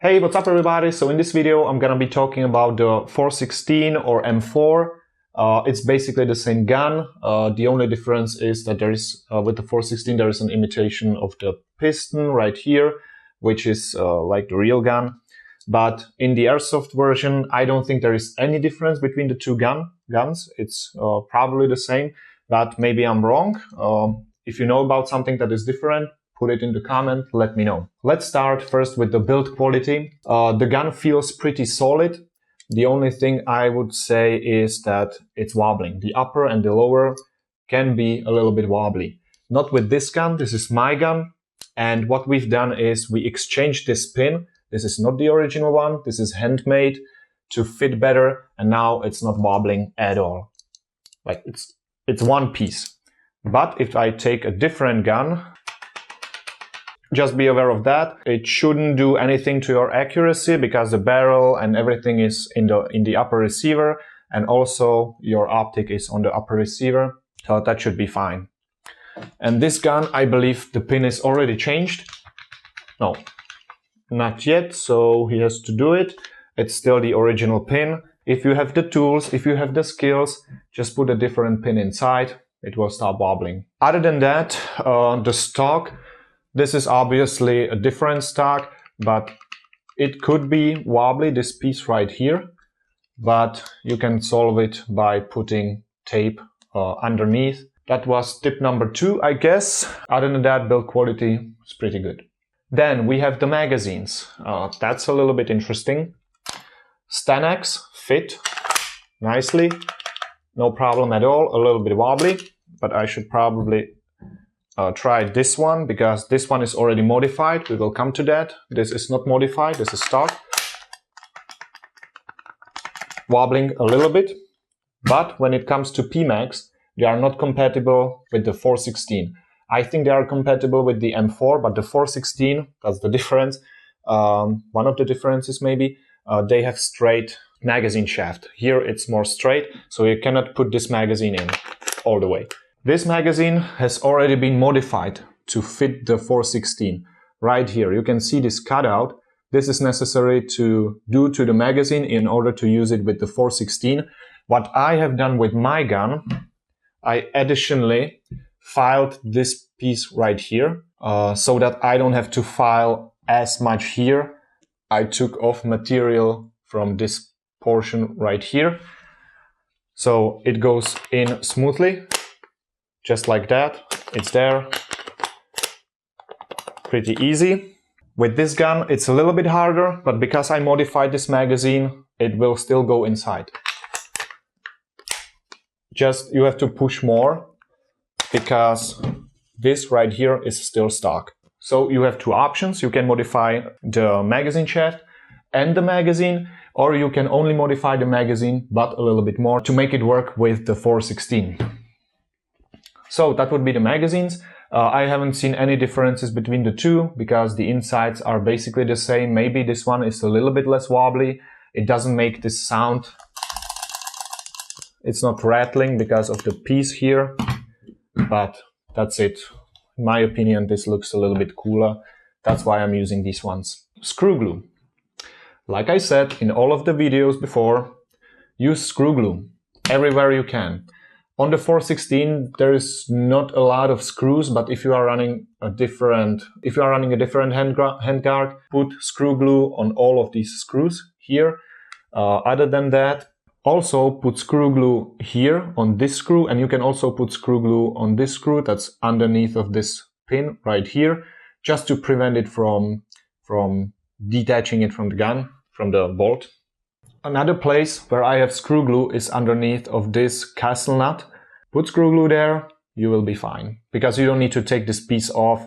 Hey, what's up everybody? So in this video I'm gonna be talking about the 416 or M4. It's basically the same gun. The only difference is that there is with the 416 there is an imitation of the piston right here, which is like the real gun. But in the airsoft version, I don't think there is any difference between the two guns. It's probably the same, but maybe I'm wrong. If you know about something that is different, put it in the comment, let me know. Let's start first with the build quality. The gun feels pretty solid. The only thing I would say is that it's wobbling. The upper and the lower can be a little bit wobbly. Not with this gun, this is my gun. And what we've done is we exchanged this pin. This is not the original one, this is handmade to fit better, and now it's not wobbling at all. Like it's one piece. But if I take a different gun, just be aware of that. It shouldn't do anything to your accuracy because the barrel and everything is in the upper receiver, and also your optic is on the upper receiver, so that should be fine. And this gun, I believe the pin is already changed. No, not yet, so he has to do it. It's still the original pin. If you have the tools, if you have the skills, just put a different pin inside. It will stop wobbling. Other than that, the stock, this is obviously a different stock, but it could be wobbly, this piece right here, but you can solve it by putting tape underneath. That was tip number 2, I guess. Other than that, build quality is pretty good. Then we have the magazines. That's a little bit interesting. Stanex fit nicely, no problem at all. A little bit wobbly, but I should probably try this one because this one is already modified. We will come to that. This is not modified, this is stock. Wobbling a little bit, but when it comes to PMags, they are not compatible with the 416. I think they are compatible with the M4, but the 416, that's the difference. One of the differences maybe, they have straight magazine shaft. Here it's more straight, so you cannot put this magazine in all the way. This magazine has already been modified to fit the 416. Right here, you can see this cutout. This is necessary to do to the magazine in order to use it with the 416. What I have done with my gun, I additionally filed this piece right here so that I don't have to file as much here. I took off material from this portion right here. So it goes in smoothly. Just like that, it's there, pretty easy. With this gun, it's a little bit harder, but because I modified this magazine, it will still go inside. Just, you have to push more, because this right here is still stock. So you have two options. You can modify the magazine shaft and the magazine, or you can only modify the magazine, but a little bit more to make it work with the 416. So that would be the magazines. I haven't seen any differences between the two because the insides are basically the same. Maybe this one is a little bit less wobbly. It doesn't make this sound. It's not rattling because of the piece here, but that's it. In my opinion, this looks a little bit cooler. That's why I'm using these ones. Screw glue. Like I said in all of the videos before, use screw glue everywhere you can. On the 416, there is not a lot of screws, but if you are running a different handguard, put screw glue on all of these screws here. Other than that, also put screw glue here on this screw, and you can also put screw glue on this screw that's underneath of this pin right here, just to prevent it from detaching it from the gun, from the bolt. Another place where I have screw glue is underneath of this castle nut. Put screw glue there, you will be fine. Because you don't need to take this piece off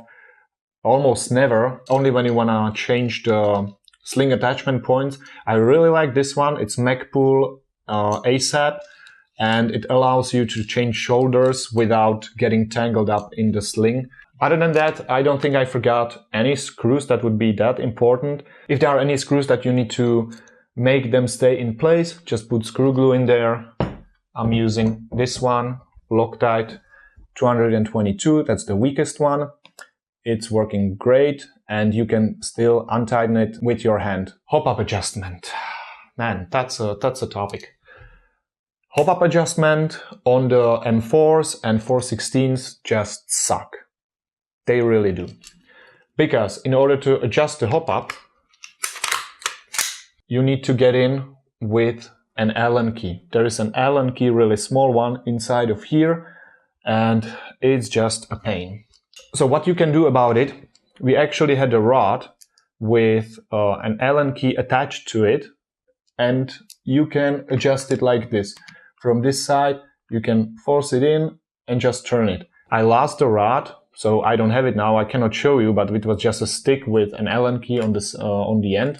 almost never, only when you wanna change the sling attachment points. I really like this one, it's Magpul ASAP, and it allows you to change shoulders without getting tangled up in the sling. Other than that, I don't think I forgot any screws that would be that important. If there are any screws that you need to make them stay in place, just put screw glue in there. I'm using this one, Loctite 222, that's the weakest one. It's working great. and you can still untighten it with your hand. Hop-up adjustment. Man, that's a topic. Hop-up adjustment on the M4s and 416s just suck. They really do. Because in order to adjust the hop-up, you need to get in with an Allen key. There is an Allen key, really small one, inside of here, and it's just a pain. So what you can do about it, we actually had a rod with an Allen key attached to it, and you can adjust it like this. From this side, you can force it in and just turn it. I lost the rod, so I don't have it now. I cannot show you, but it was just a stick with an Allen key on this on the end.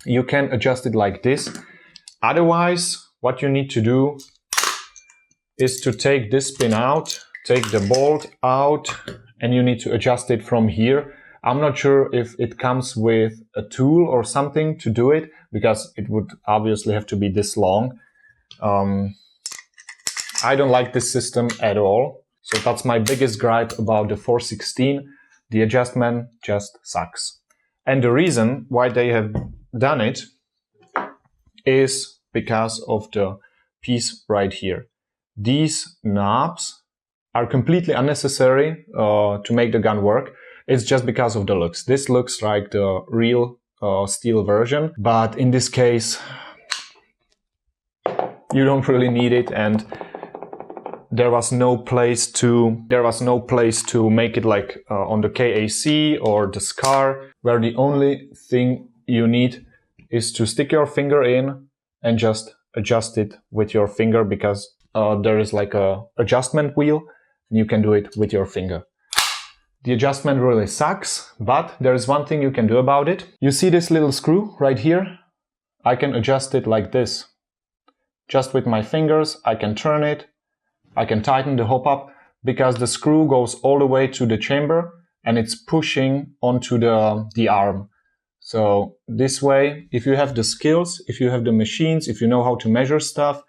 You can adjust it like this. Otherwise, what you need to do is to take this pin out, take the bolt out, and you need to adjust it from here. I'm not sure if it comes with a tool or something to do it, because it would obviously have to be this long. I don't like this system at all. So that's my biggest gripe about the 416. The adjustment just sucks. And the reason why they have done it is because of the piece right here. These knobs are completely unnecessary to make the gun work. It's just because of the looks. This looks like the real steel version, but in this case, you don't really need it, and there was no place to make it like on the KAC or the SCAR, where the only thing you need is to stick your finger in and just adjust it with your finger, because there is like a adjustment wheel and you can do it with your finger. The adjustment really sucks, but there is one thing you can do about it. You see this little screw right here? I can adjust it like this. Just with my fingers, I can turn it, I can tighten the hop-up, because the screw goes all the way to the chamber and it's pushing onto the arm. So this way, if you have the skills, if you have the machines, if you know how to measure stuff,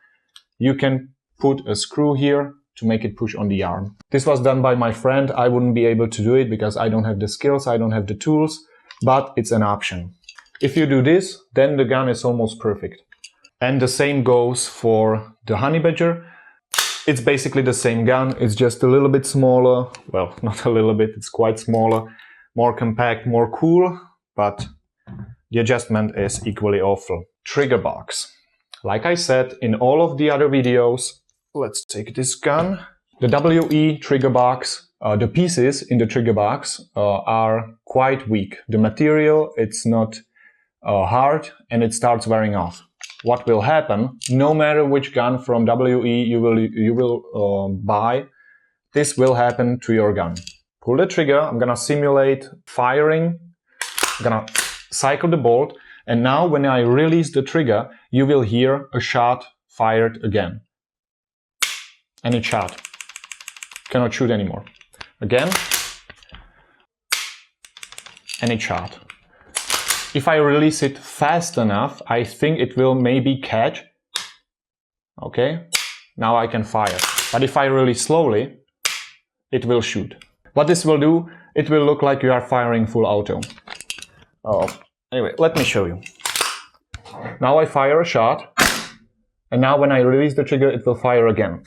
you can put a screw here to make it push on the arm. This was done by my friend. I wouldn't be able to do it because I don't have the skills, I don't have the tools, but it's an option. If you do this, then the gun is almost perfect. And the same goes for the Honey Badger. It's basically the same gun, it's just a little bit smaller. Well, not a little bit, it's quite smaller, more compact, more cool, but the adjustment is equally awful. Trigger box. Like I said in all of the other videos, let's take this gun. The WE trigger box, the pieces in the trigger box are quite weak. The material, it's not hard and it starts wearing off. What will happen, no matter which gun from WE you will buy, this will happen to your gun. Pull the trigger, I'm gonna simulate firing, I'm gonna cycle the bolt, and now when I release the trigger, you will hear a shot fired again. And it shot. Cannot shoot anymore. Again. And it shot. If I release it fast enough, I think it will maybe catch. Okay, now I can fire. But if I release slowly, it will shoot. What this will do, it will look like you are firing full auto. Anyway, let me show you. Now I fire a shot, and now when I release the trigger, it will fire again.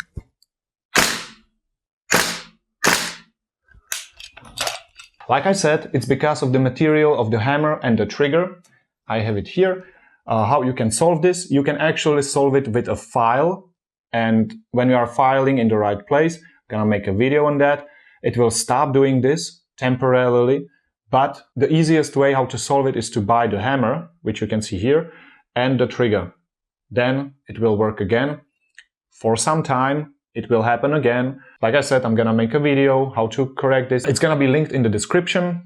Like I said, it's because of the material of the hammer and the trigger. I have it here. How you can solve this? You can actually solve it with a file. And when you are filing in the right place, I'm gonna make a video on that. It will stop doing this temporarily. But the easiest way how to solve it is to buy the hammer, which you can see here, and the trigger. Then it will work again. For some time, it will happen again. Like I said, I'm gonna make a video how to correct this. It's gonna be linked in the description.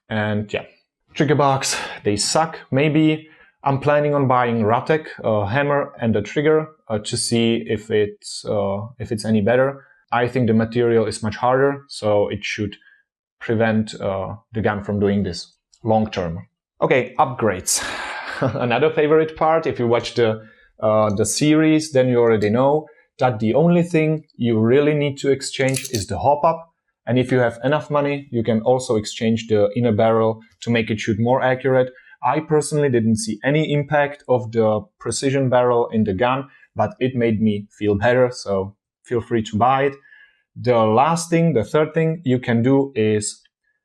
And yeah, trigger box, they suck. Maybe I'm planning on buying Ratek, a hammer and a trigger to see if it's any better. I think the material is much harder, so it should prevent the gun from doing this long term. Okay, upgrades. Another favorite part. If you watch the series, then you already know that the only thing you really need to exchange is the hop-up, And if you have enough money, you can also exchange the inner barrel to make it shoot more accurate. I personally didn't see any impact of the precision barrel in the gun, but it made me feel better, so feel free to buy it. The third thing you can do is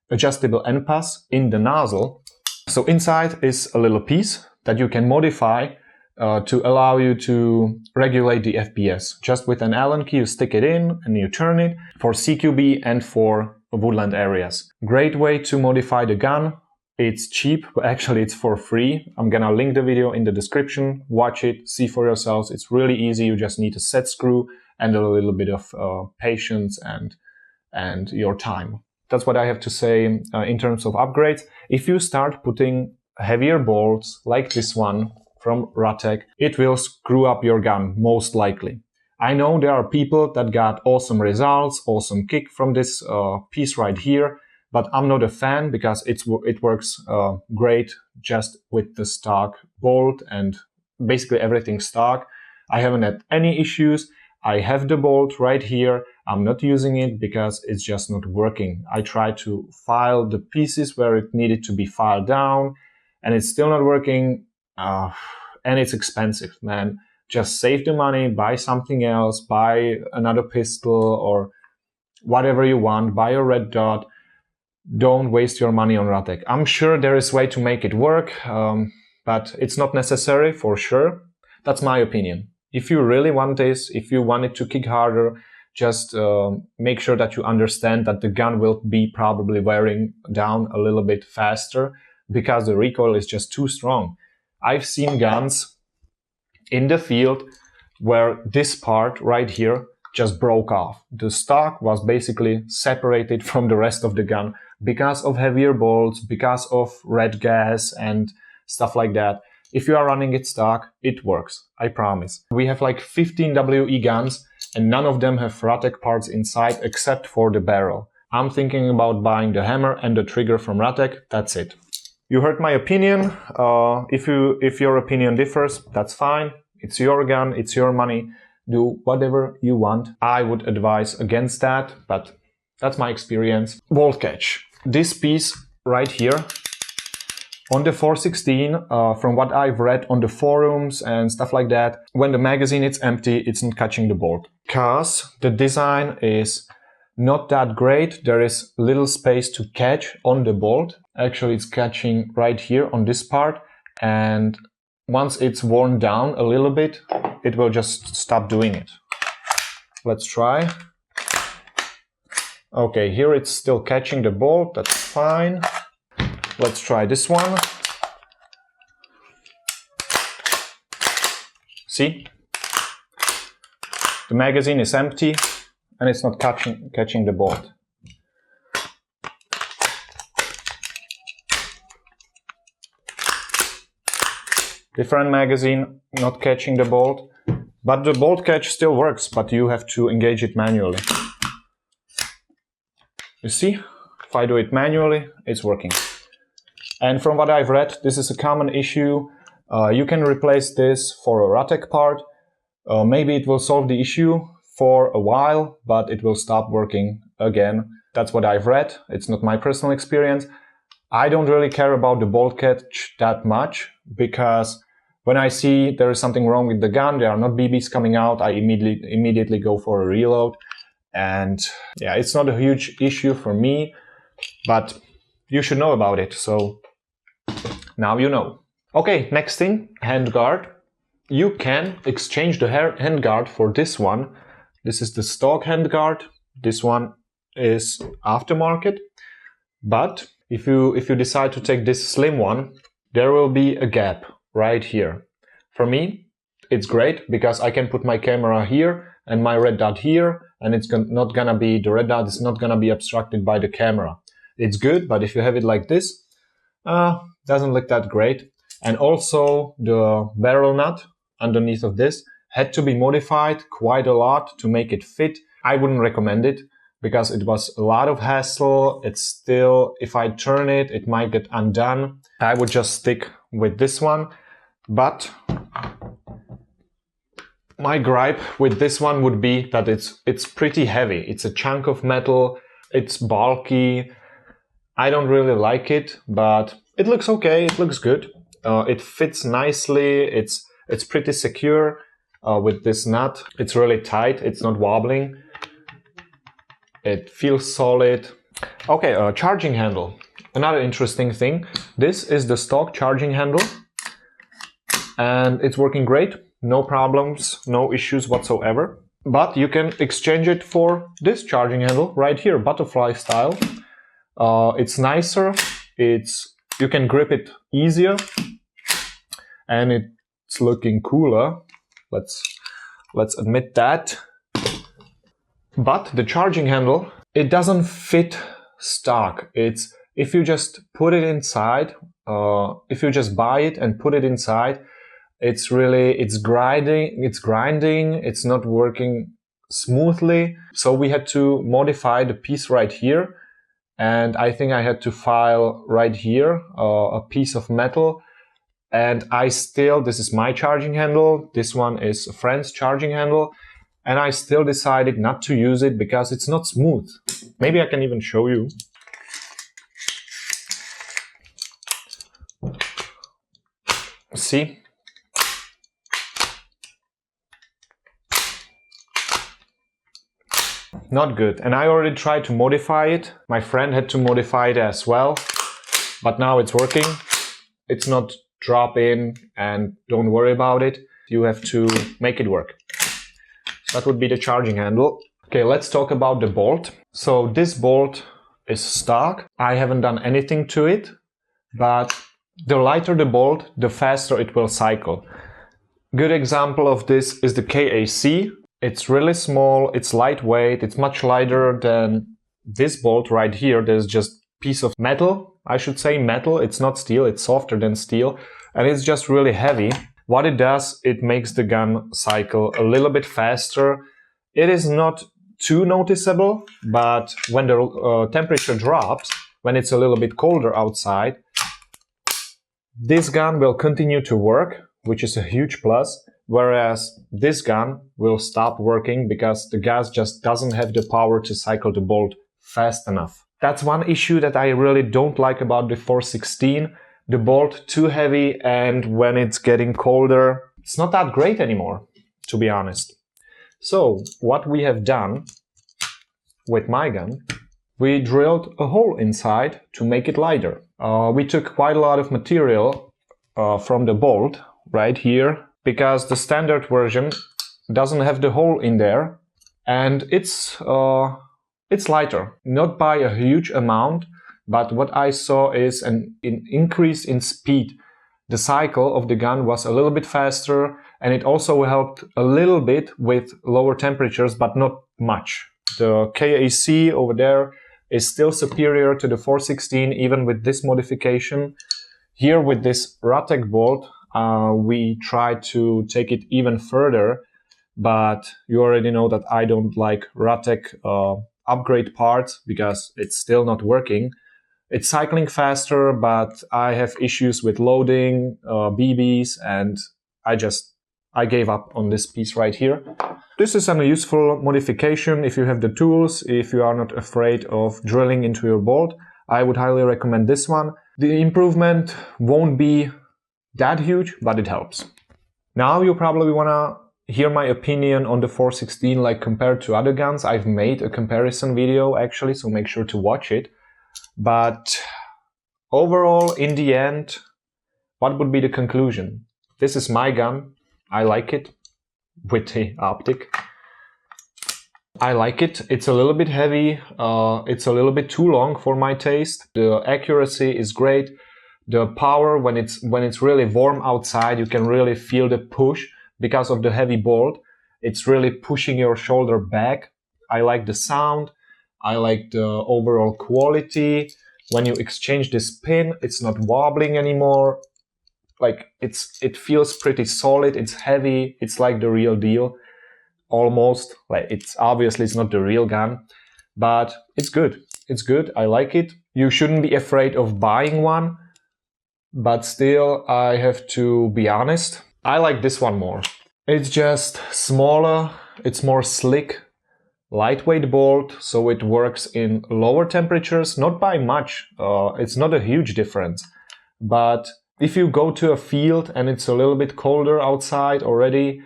adjustable end pass in the nozzle. So inside is a little piece that you can modify to allow you to regulate the FPS. Just with an Allen key, you stick it in and you turn it for CQB and for woodland areas. Great way to modify the gun. It's cheap, but actually it's for free. I'm gonna link the video in the description. Watch it, see for yourselves. It's really easy. You just need a set screw and a little bit of patience and your time. That's what I have to say in terms of upgrades. If you start putting heavier bolts like this one from Ratek, it will screw up your gun, most likely. I know there are people that got awesome results, awesome kick from this piece right here, but I'm not a fan because it works great just with the stock bolt and basically everything stock. I haven't had any issues. I have the bolt right here. I'm not using it because it's just not working. I tried to file the pieces where it needed to be filed down and it's still not working. And it's expensive, man. Just save the money, buy something else, buy another pistol or whatever you want, buy a red dot. Don't waste your money on Ratek. I'm sure there is a way to make it work, but it's not necessary for sure. That's my opinion. If you really want this, if you want it to kick harder, just make sure that you understand that the gun will be probably wearing down a little bit faster because the recoil is just too strong. I've seen guns in the field where this part right here just broke off. The stock was basically separated from the rest of the gun because of heavier bolts, because of red gas and stuff like that. If you are running it stock, it works, I promise. We have like 15 WE guns and none of them have Ratek parts inside except for the barrel. I'm thinking about buying the hammer and the trigger from Ratek, that's it. You heard my opinion. If your opinion differs, that's fine. It's your gun, it's your money. Do whatever you want. I would advise against that, but that's my experience. Bolt catch. This piece right here on the 416, from what I've read on the forums and stuff like that, when the magazine is empty, it's not catching the bolt. Because the design is not that great. There is little space to catch on the bolt. Actually, it's catching right here on this part. And once it's worn down a little bit, it will just stop doing it. Let's try. Okay, here it's still catching the bolt. That's fine. Let's try this one. See? The magazine is empty. And it's not catching the bolt. Different magazine, not catching the bolt. But the bolt catch still works, but you have to engage it manually. You see? If I do it manually, it's working. And from what I've read, this is a common issue. You can replace this for a Ratek part. Maybe it will solve the issue for a while, but it will stop working again. That's what I've read. It's not my personal experience. I don't really care about the bolt catch that much because when I see there is something wrong with the gun, there are not BBs coming out, I immediately go for a reload. And yeah, it's not a huge issue for me, but you should know about it. So now you know. Okay, next thing, handguard. You can exchange the handguard for this one. This is the stock handguard. This one is aftermarket. But if you decide to take this slim one, there will be a gap right here. For me, it's great because I can put my camera here and my red dot here, and it's not gonna be, the red dot is not gonna be obstructed by the camera. It's good, but if you have it like this, doesn't look that great. And also the barrel nut underneath of this had to be modified quite a lot to make it fit. I wouldn't recommend it because it was a lot of hassle. It's still, if I turn it, it might get undone. I would just stick with this one. But my gripe with this one would be that it's pretty heavy. It's a chunk of metal. It's bulky. I don't really like it, but it looks okay. It looks good. It fits nicely. It's pretty secure with this nut. It's really tight. It's not wobbling. It feels solid. Okay, charging handle. Another interesting thing. This is the stock charging handle, and it's working great. No problems, no issues whatsoever. But you can exchange it for this charging handle right here, butterfly style. It's nicer. You can grip it easier, and it's looking cooler. Let's admit that. But the charging handle, it doesn't fit stock. If you just put it inside, if you just buy it and put it inside, it's grinding, it's not working smoothly. So we had to modify the piece right here. And I think I had to file right here a piece of metal. And this is my charging handle. This one is a friend's charging handle. And I still decided not to use it because it's not smooth. Maybe I can even show you. See? Not good. And I already tried to modify it. My friend had to modify it as well. But now it's working. It's not drop in, and don't worry about it. You have to make it work. That would be the charging handle. Okay, let's talk about the bolt. So this bolt is stock. I haven't done anything to it, but the lighter the bolt, the faster it will cycle. Good example of this is the KAC. It's really small, it's lightweight, it's much lighter than this bolt right here. There's just a piece of metal, I should say metal. It's not steel, it's softer than steel, and it's just really heavy. What it does, it makes the gun cycle a little bit faster. It is not too noticeable, but when the temperature drops, when it's a little bit colder outside, this gun will continue to work, which is a huge plus. Whereas this gun will stop working because the gas just doesn't have the power to cycle the bolt fast enough. That's one issue that I really don't like about the 416. The bolt too heavy, and when it's getting colder, it's not that great anymore, to be honest. So what we have done with my gun, we drilled a hole inside to make it lighter. We took quite a lot of material from the bolt right here, because the standard version doesn't have the hole in there, and it's lighter. Not by a huge amount, but what I saw is an increase in speed. The cycle of the gun was a little bit faster, and it also helped a little bit with lower temperatures, but not much. The KAC over there is still superior to the 416, even with this modification. Here with this Ratek bolt, we tried to take it even further, but you already know that I don't like Ratek upgrade parts because it's still not working. It's cycling faster, but I have issues with loading BBs, and I gave up on this piece right here. This is a useful modification if you have the tools, if you are not afraid of drilling into your bolt. I would highly recommend this one. The improvement won't be that huge, but it helps. Now you probably wanna hear my opinion on the 416, like compared to other guns. I've made a comparison video actually, so make sure to watch it. But overall, in the end, what would be the conclusion? This is my gun. I like it with the optic. I like it. It's a little bit heavy. It's a little bit too long for my taste. The accuracy is great. The power, when it's really warm outside, you can really feel the push because of the heavy bolt. It's really pushing your shoulder back. I like the sound. I like the overall quality. When you exchange this pin, it's not wobbling anymore. Like it feels pretty solid. It's heavy. It's like the real deal, almost. Like it's not the real gun, but it's good. It's good. I like it. You shouldn't be afraid of buying one. But still, I have to be honest, I like this one more. It's just smaller, it's more slick, lightweight bolt, so it works in lower temperatures, not by much, it's not a huge difference. But if you go to a field and it's a little bit colder outside already,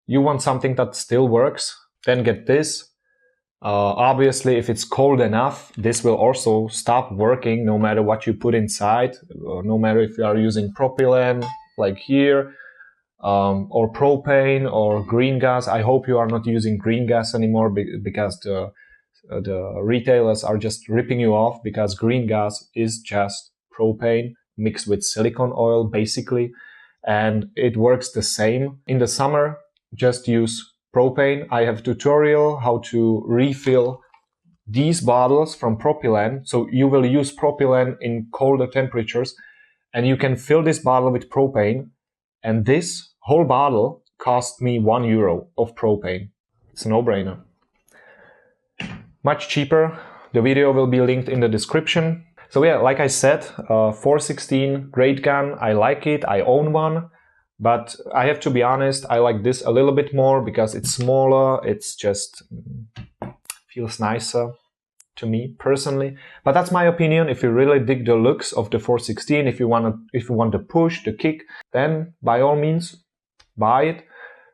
you want something that still works, then get this. Obviously, if it's cold enough, this will also stop working no matter what you put inside, no matter if you are using propylene, like here, or propane or green gas. I hope you are not using green gas anymore because the retailers are just ripping you off, because green gas is just propane mixed with silicone oil, basically, and it works the same. In the summer, just use propane. I have a tutorial how to refill these bottles from propylene. So you will use propylene in colder temperatures, and you can fill this bottle with propane, and this whole bottle cost me €1 of propane. It's a no-brainer. Much cheaper. The video will be linked in the description. So yeah, like I said, 416, great gun. I like it. I own one. But I have to be honest, I like this a little bit more because it's smaller. It's just feels nicer to me personally. But that's my opinion. If you really dig the looks of the 416, if you want the push, the kick, then by all means buy it.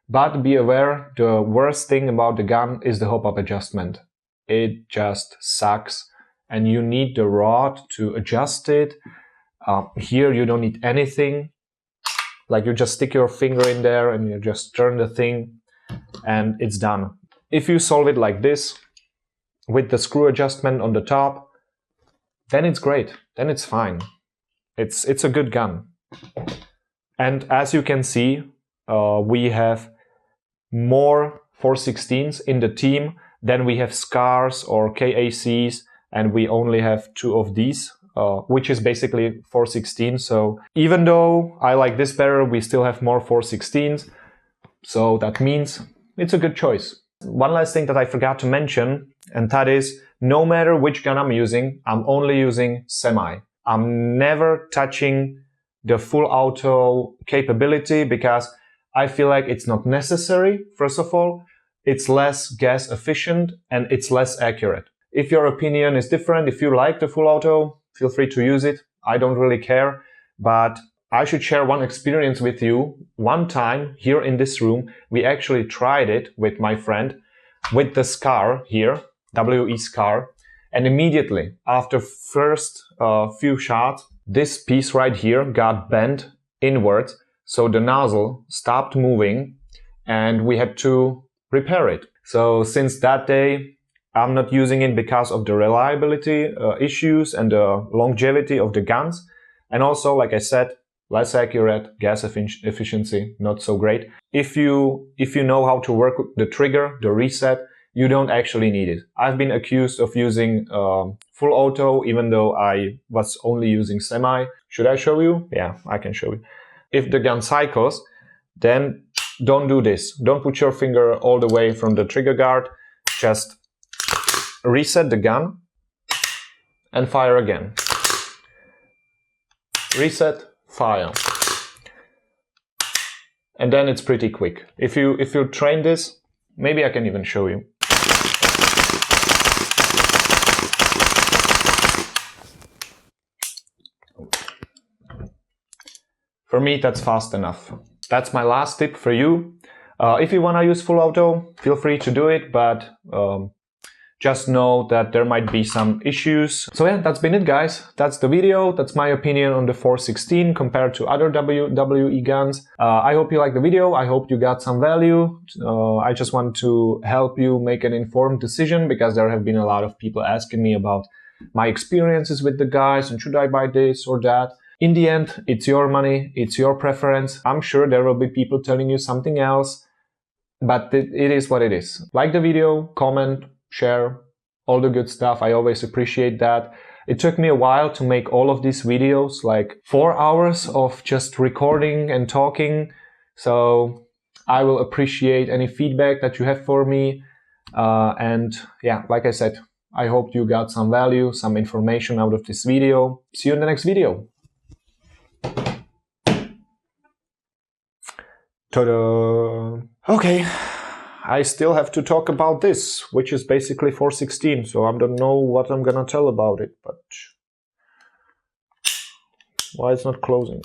But be aware, the worst thing about the gun is the hop-up adjustment. It just sucks, and you need the rod to adjust it. Here you don't need anything. Like, you just stick your finger in there and you just turn the thing and it's done. If you solve it like this, with the screw adjustment on the top, then it's great. Then it's fine. It's a good gun. And as you can see, we have more 416s in the team than we have SCARs or KACs, and we only have 2 of these. Which is basically 416. So even though I like this better, we still have more 416s. So that means it's a good choice. One last thing that I forgot to mention, and that is, no matter which gun I'm using, I'm only using semi. I'm never touching the full auto capability because I feel like it's not necessary. First of all, it's less gas efficient and it's less accurate. If your opinion is different, if you like the full auto, feel free to use it. I don't really care, but I should share one experience with you. One time here in this room, we actually tried it with my friend with the SCAR here, WE SCAR, and immediately after first few shots, this piece right here got bent inwards, so the nozzle stopped moving and we had to repair it. So since that day, I'm not using it because of the reliability issues and the longevity of the guns. And also, like I said, less accurate, gas efficiency, not so great. If you know how to work with the trigger, the reset, you don't actually need it. I've been accused of using full auto, even though I was only using semi. Should I show you? Yeah, I can show you. If the gun cycles, then don't do this. Don't put your finger all the way from the trigger guard. Just reset the gun and fire again. Reset, fire. And then it's pretty quick. If you train this, maybe I can even show you. For me, that's fast enough. That's my last tip for you. If you want to use full auto, feel free to do it, but just know that there might be some issues. So yeah, that's been it, guys. That's the video. That's my opinion on the 416 compared to other WE guns. I hope you liked the video. I hope you got some value. I just want to help you make an informed decision because there have been a lot of people asking me about my experiences with the guys and should I buy this or that. In the end, it's your money. It's your preference. I'm sure there will be people telling you something else, but it is what it is. Like the video, comment, share, all the good stuff. I always appreciate that. It took me a while to make all of these videos, like 4 hours of just recording and talking. So I will appreciate any feedback that you have for me. And yeah, like I said, I hope you got some value, some information out of this video. See you in the next video. Ta-da! Okay. I still have to talk about this, which is basically 416. So I don't know what I'm gonna tell about it, but why it's not closing?